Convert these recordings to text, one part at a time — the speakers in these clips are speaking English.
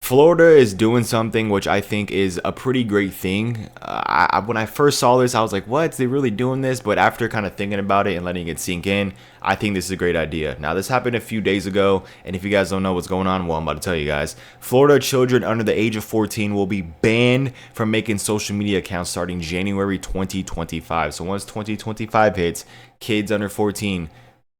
Florida is doing something which I think is a pretty great thing. When I first saw this, I was like, what? They really doing this? But after kind of thinking about it and letting it sink in, I think this is a great idea. Now, this happened a few days ago, and if you guys don't know what's going on, well, I'm about to tell you guys. Florida children under the age of 14 will be banned from making social media accounts starting January 2025. So once 2025 hits, kids under 14,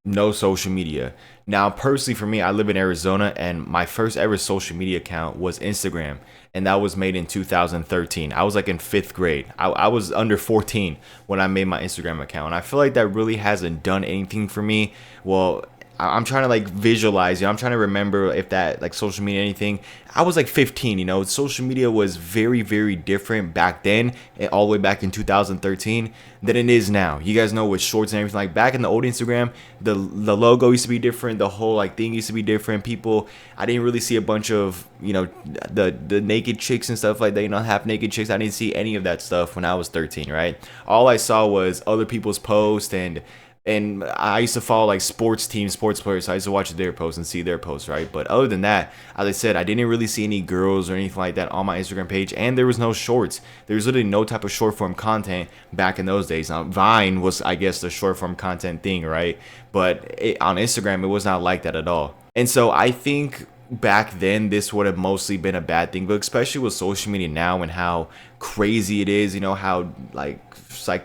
no social media. Now, personally, for me, I live in Arizona, and my first ever social media account was Instagram, and that was made in 2013. I was like in fifth grade. I was under 14 when I made my Instagram account, and I feel like that really hasn't done anything for me. Well, I'm trying to like visualize, I'm trying to remember if that like social media anything. I was like 15, social media was very, very different back then, and all the way back in 2013 than it is now. You guys know with shorts and everything, like back in the old Instagram, the logo used to be different, the whole like thing used to be different. People, I didn't really see a bunch of, the naked chicks and stuff like that, half naked chicks. I didn't see any of that stuff when I was 13, right? All I saw was other people's posts, and I used to follow like sports teams, sports players. So I used to watch their posts and see their posts, right? But other than that, as I said, I didn't really see any girls or anything like that on my Instagram page. And there was no shorts. There was literally no type of short form content back in those days. Now, Vine was, I guess, the short form content thing, right? But on Instagram, it was not like that at all. And so I think back then this would have mostly been a bad thing, but especially with social media now and how crazy it is, how like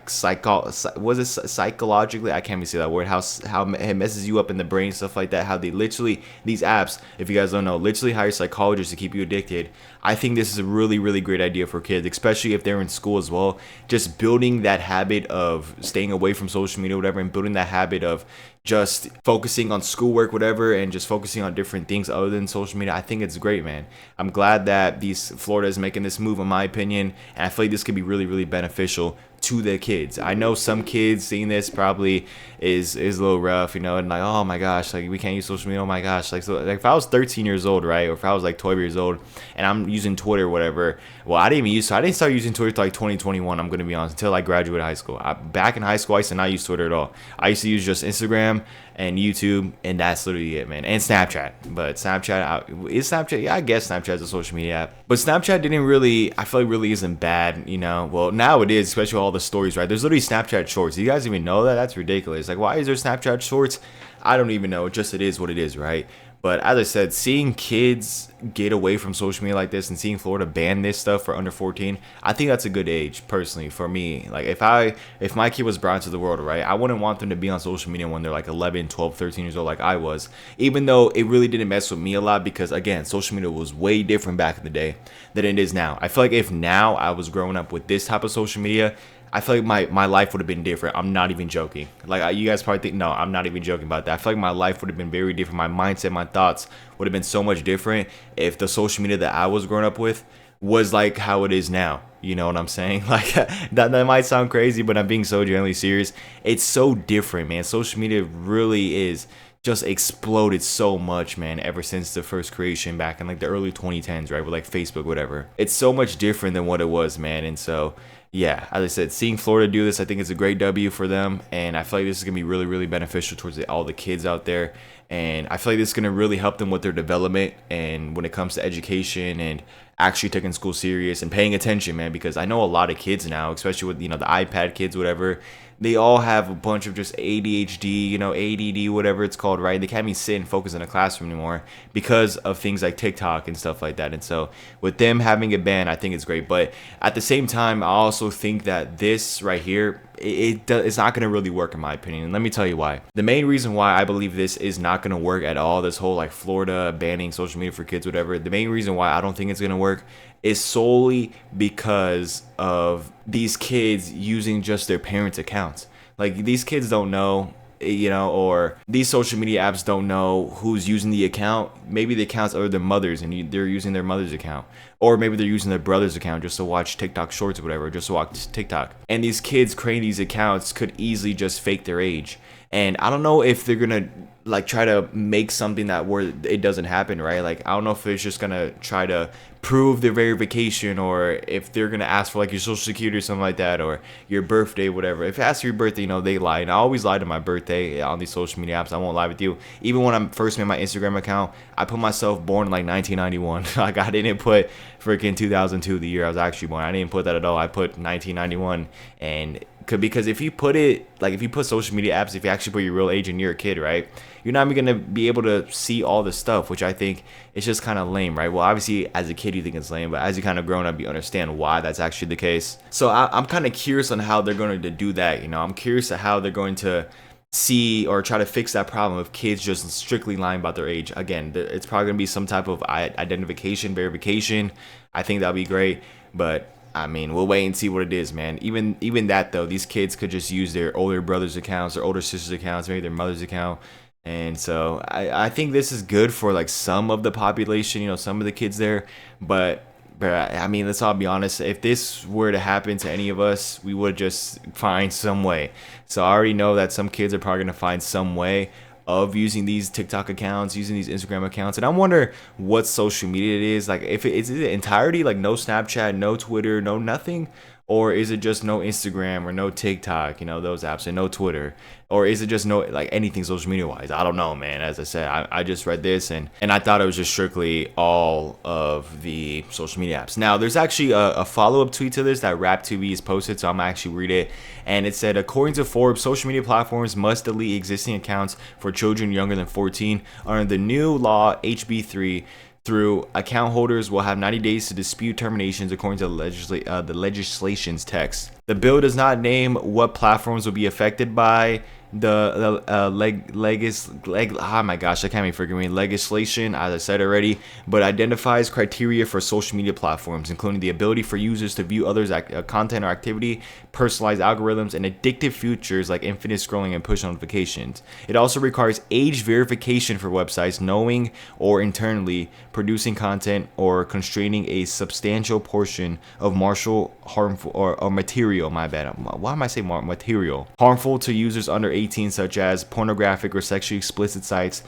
psychologically, I can't even say that word, how it messes you up in the brain, stuff like that, how they literally, these apps, if you guys don't know, literally hire psychologists to keep you addicted. I think this is a really, really great idea for kids, especially if they're in school as well. Just building that habit of staying away from social media, whatever, and building that habit of just focusing on schoolwork, whatever, and just focusing on different things other than social media. I think it's great, man. I'm glad that Florida is making this move, in my opinion, and I feel like this could be really, really beneficial to the kids. I know some kids seeing this probably is a little rough, and like, oh my gosh, like we can't use social media. Oh my gosh, like, so like if I was 13 years old, right, or if I was like 12 years old and I'm using Twitter or whatever, well, I didn't start using Twitter till like 2021. I'm gonna be honest, until I graduated high school. Back in high school, I used to not use Twitter at all. I used to use just Instagram and YouTube, and that's literally it, man. And Snapchat, but is Snapchat? Yeah, I guess Snapchat's a social media app, but Snapchat didn't really. I feel like really isn't bad, Well, now it is, especially with all the stories, right? There's literally Snapchat Shorts. You guys even know that? That's ridiculous. Like, why is there Snapchat Shorts? I don't even know. It is what it is, right? But as I said, seeing kids get away from social media like this and seeing Florida ban this stuff for under 14, I think that's a good age, personally, for me. Like, if my kid was brought into the world, right, I wouldn't want them to be on social media when they're like 11, 12, 13 years old like I was. Even though it really didn't mess with me a lot because, again, social media was way different back in the day than it is now. I feel like if now I was growing up with this type of social media, I feel like my life would have been different. I'm not even joking. Like, you guys probably think, no, I'm not even joking about that. I feel like my life would have been very different. My mindset, my thoughts would have been so much different if the social media that I was growing up with was like how it is now. You know what I'm saying? Like, that might sound crazy, but I'm being so genuinely serious. It's so different, man. Social media really is just exploded so much, man, ever since the first creation back in like the early 2010s, right, with like Facebook, whatever. It's so much different than what it was, man. And so, yeah, as I said, seeing Florida do this, I think it's a great W for them, and I feel like this is gonna be really, really beneficial towards all the kids out there. And I feel like this is gonna really help them with their development and when it comes to education and actually taking school serious and paying attention, man. Because I know a lot of kids now, especially with the iPad kids, whatever, they all have a bunch of just ADHD, ADD, whatever it's called, right? They can't even sit and focus in a classroom anymore because of things like TikTok and stuff like that. And so with them having a ban, I think it's great. But at the same time, I also think that this right here, it's not going to really work in my opinion. And let me tell you why. The main reason why I believe this is not going to work at all, this whole like Florida banning social media for kids, whatever, the main reason why I don't think it's going to work is solely because of these kids using just their parents' accounts. Like, these kids don't know, or these social media apps don't know who's using the account. Maybe the accounts are their mothers and they're using their mother's account. Or maybe they're using their brother's account just to watch TikTok shorts or whatever, just to watch TikTok. And these kids creating these accounts could easily just fake their age. And I don't know if they're gonna like try to make something that where it doesn't happen, right? Like I don't know if it's just gonna try to prove their verification, or if they're gonna ask for like your social security or something like that, or your birthday, whatever. If it asks for your birthday, they lie. And I always lie to my birthday on these social media apps. I won't lie with you. Even when I first made my Instagram account, I put myself born in like 1991. Like I didn't put freaking 2002, the year I was actually born. I didn't put that at all. I put 1991. And because if you put it like, if you put social media apps, if you actually put your real age and you're a kid, right, you're not even gonna be able to see all the stuff, which I think is just kind of lame, right? Well, obviously as a kid you think it's lame, but as you kind of grown up, you understand why that's actually the case. So I'm kind of curious on how they're going to do that. I'm curious at how they're going to see or try to fix that problem of kids just strictly lying about their age. Again, it's probably gonna be some type of identification verification. I think that'll be great, but I mean, we'll wait and see what it is, man. Even that though, these kids could just use their older brother's accounts, their older sister's accounts, maybe their mother's account. And so I think this is good for like some of the population, some of the kids there. But I mean, let's all be honest. If this were to happen to any of us, we would just find some way. So I already know that some kids are probably gonna find some way of using these TikTok accounts, using these Instagram accounts. And I wonder what social media it is. Like, if is it entirety, like no Snapchat, no Twitter, no nothing? Or is it just no Instagram or no TikTok, those apps, and no Twitter? Or is it just no, like, anything social media wise? I don't know, man. As I said, I just read this and I thought it was just strictly all of the social media apps. Now, there's actually a follow-up tweet to this that RapTV has posted, so I'm gonna actually read it. And it said, according to Forbes, social media platforms must delete existing accounts for children younger than 14 under the new law HB3. Through account holders will have 90 days to dispute terminations according to the legislation's text. The bill does not name what platforms will be affected by the oh my gosh, I can't even forget me legislation, as I said already, but identifies criteria for social media platforms, including the ability for users to view others' content or activity, personalized algorithms, and addictive features like infinite scrolling and push notifications. It also requires age verification for websites knowing or internally producing content or constraining a substantial portion of martial harmful or material. My bad. Why am I saying material? Harmful to users under 18, such as pornographic or sexually explicit sites.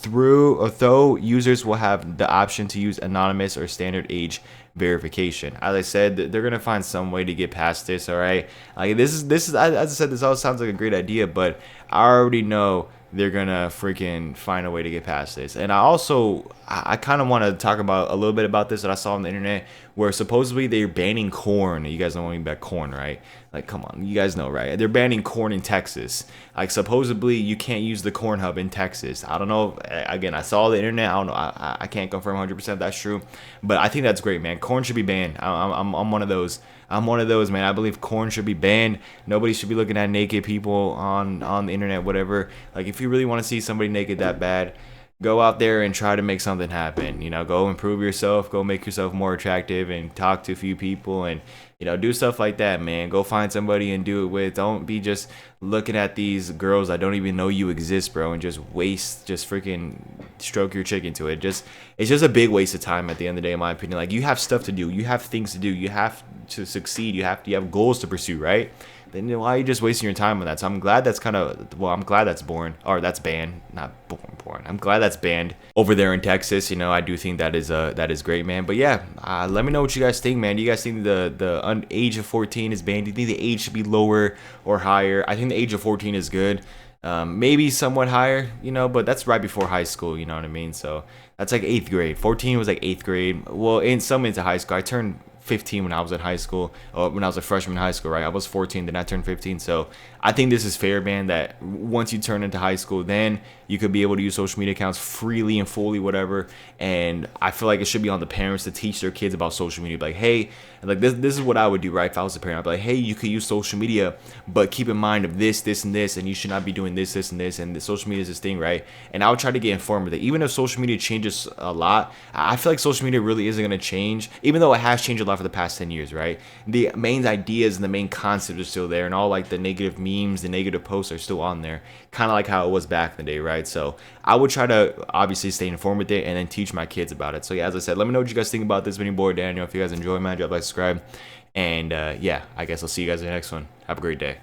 Though users will have the option to use anonymous or standard age verification. As I said, they're gonna find some way to get past this. All right, like this is as I said, this all sounds like a great idea, but I already know they're gonna freaking find a way to get past this. And I kind of want to talk about a little bit about this that I saw on the internet, where supposedly they're banning corn. You guys know anything about corn, right? Like, come on, you guys know, right? They're banning corn in Texas. Like, supposedly you can't use the corn hub in Texas. I don't know. Again, I saw the internet. I don't know. I can't confirm 100% that's true, but I think that's great, man. Corn should be banned. I'm one of those. I'm one of those, man. I believe corn should be banned. Nobody should be looking at naked people on the internet, whatever. Like, if you really want to see somebody naked that bad, go out there and try to make something happen. Go improve yourself, go make yourself more attractive, and talk to a few people, and do stuff like that, man. Go find somebody and do it with. Don't be just looking at these girls that don't even know you exist, bro, and just freaking stroke your chick into it. It's just a big waste of time at the end of the day, in my opinion. Like, you have stuff to do, you have things to do, you have to succeed, you have goals to pursue, right? Then why are you just wasting your time on that? So I'm glad that's I'm glad that's that's banned, not born. I'm glad that's banned over there in Texas. I do think that is great, man. But yeah, let me know what you guys think, man. Do you guys think the age of 14 is banned? Do you think the age should be lower or higher? I think the age of 14 is good. Maybe somewhat higher, but that's right before high school, you know what I mean? So that's like 8th grade. 14 was like 8th grade. Well, in some into high school. I turned 15 when I was in high school, or when I was a freshman in high school, right? I was 14, then I turned 15. So I think this is fair, man, that once you turn into high school, then you could be able to use social media accounts freely and fully, whatever. And I feel like it should be on the parents to teach their kids about social media. Like, hey, like this is what I would do, right? If I was a parent, I'd be like, hey, you could use social media, but keep in mind of this, and this, and you should not be doing this, and this, and the social media is this thing, right? And I would try to get informed with it. Even if social media changes a lot, I feel like social media really isn't going to change, even though it has changed a lot for the past 10 years, right? The main ideas and the main concepts are still there, and all like the negative memes, the negative posts are still on there, kind of like how it was back in the day, right? So I would try to obviously stay informed with it and then teach my kids about it. So yeah, as I said, let me know what you guys think about this. Been your boy Daniel. If you guys enjoy, man, drop a like, subscribe, and yeah, I guess I'll see you guys in the next one. Have a great day.